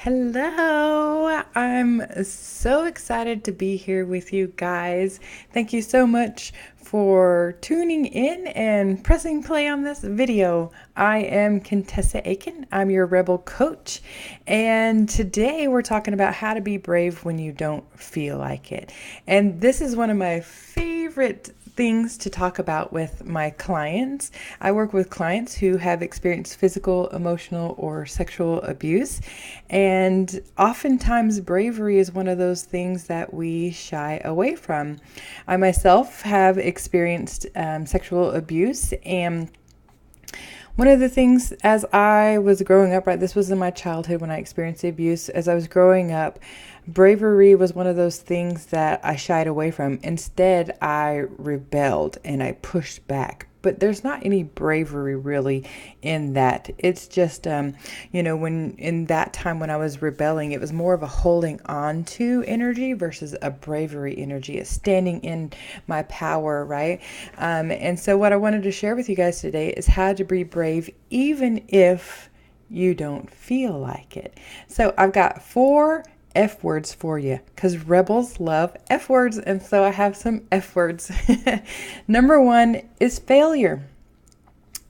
Hello, I'm so excited to be here with you guys. Thank you so much for tuning in and pressing play on this video. I am Contessa Aiken. I'm your Rebel Coach, and today we're talking about how to be brave when you don't feel like it. And this is one of my favorite things to talk about with my clients. I work with clients who have experienced physical, emotional, or sexual abuse. And oftentimes, bravery is one of those things that we shy away from. I myself have experienced sexual abuse, and one of the things as I was growing up, right, this was in my childhood when I experienced the abuse. As I was growing up, bravery was one of those things that I shied away from. Instead, I rebelled and I pushed back. But there's not any bravery really in that. It's just, when in that time when I was rebelling, it was more of a holding on to energy versus a bravery energy, a standing in my power, right? And so what I wanted to share with you guys today is how to be brave even if you don't feel like it. So I've got 4 F words for you because rebels love F words, and so I have some F words. Number 1 is failure.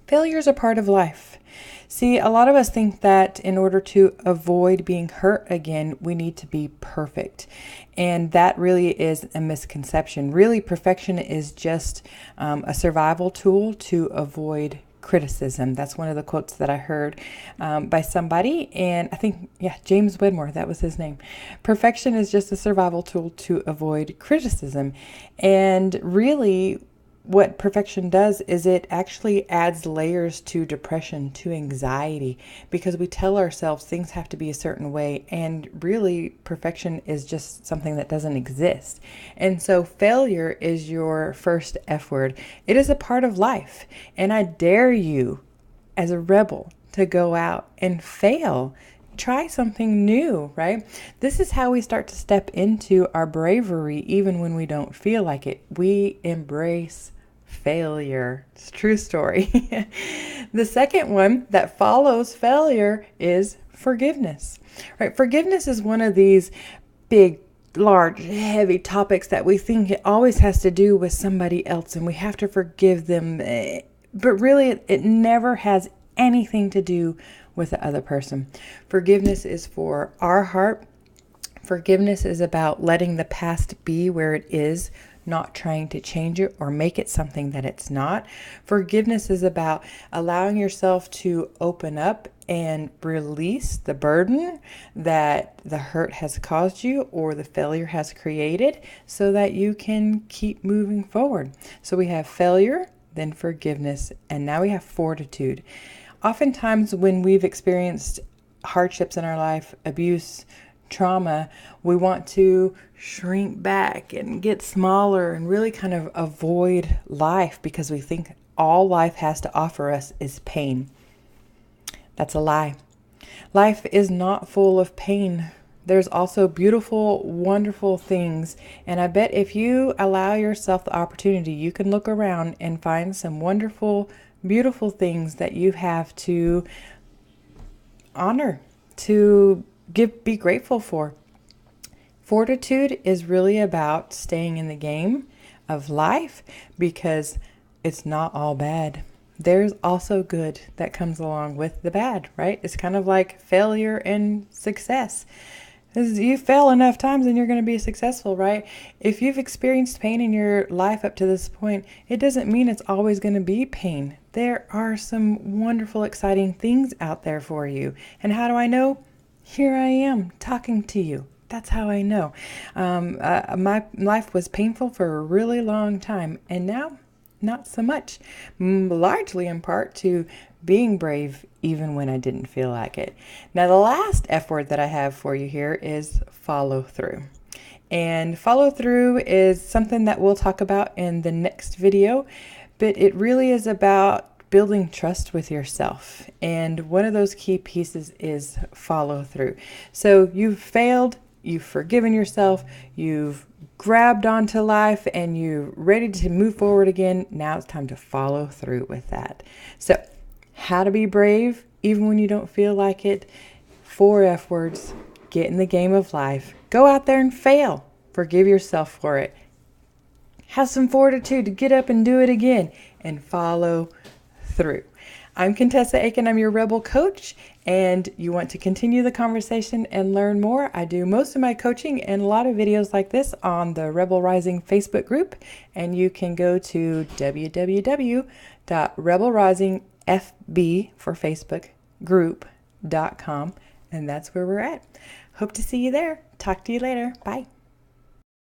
Failure is a part of life. See, a lot of us think that in order to avoid being hurt again, we need to be perfect. And that really is a misconception. Really, perfection is just a survival tool to avoid criticism. That's one of the quotes that I heard by somebody, and I think, James Wedmore, that was his name. Perfection is just a survival tool to avoid criticism. And really, what perfection does is it actually adds layers to depression, to anxiety, because we tell ourselves things have to be a certain way, and really perfection is just something that doesn't exist. And so failure is your first F word. It is a part of life, and I dare you as a rebel to go out and fail. Try something new, right? This is how we start to step into our bravery even when we don't feel like it. We embrace failure. It's a true story. The second one that follows failure is forgiveness, right? Forgiveness is one of these big, large, heavy topics that we think it always has to do with somebody else and we have to forgive them. But really, it never has anything to do with the other person. Forgiveness is for our heart. Forgiveness is about letting the past be where it is, not trying to change it or make it something that it's not. Forgiveness is about allowing yourself to open up and release the burden that the hurt has caused you or the failure has created so that you can keep moving forward. So we have failure, then forgiveness, and now we have fortitude. Oftentimes when we've experienced hardships in our life, abuse, trauma, we want to shrink back and get smaller and really kind of avoid life because we think all life has to offer us is pain. That's a lie. Life is not full of pain. There's also beautiful, wonderful things. And I bet if you allow yourself the opportunity, you can look around and find some wonderful, beautiful things that you have to honor, to be grateful for. Fortitude is really about staying in the game of life because it's not all bad. There's also good that comes along with the bad, right? It's kind of like failure and success. You fail enough times and you're going to be successful, right? If you've experienced pain in your life up to this point, it doesn't mean it's always going to be pain. There are some wonderful, exciting things out there for you. And how do I know? Here I am talking to you. That's how I know. My life was painful for a really long time, and now not so much, largely in part to being brave even when I didn't feel like it. Now, the last F word that I have for you here is follow through. And follow through is something that we'll talk about in the next video, but it really is about building trust with yourself. And one of those key pieces is follow through. So you've failed, you've forgiven yourself, you've grabbed onto life, and you're ready to move forward again. Now it's time to follow through with that. So how to be brave even when you don't feel like it. 4 F words. Get in the game of life. Go out there and fail. Forgive yourself for it. Have some fortitude to get up and do it again and follow through. I'm Contessa Aiken. I'm your Rebel coach, and you want to continue the conversation and learn more. I do most of my coaching and a lot of videos like this on the Rebel Rising Facebook group, and you can go to www.rebelrisingfb for Facebook group.com, and that's where we're at. Hope to see you there. Talk to you later. Bye.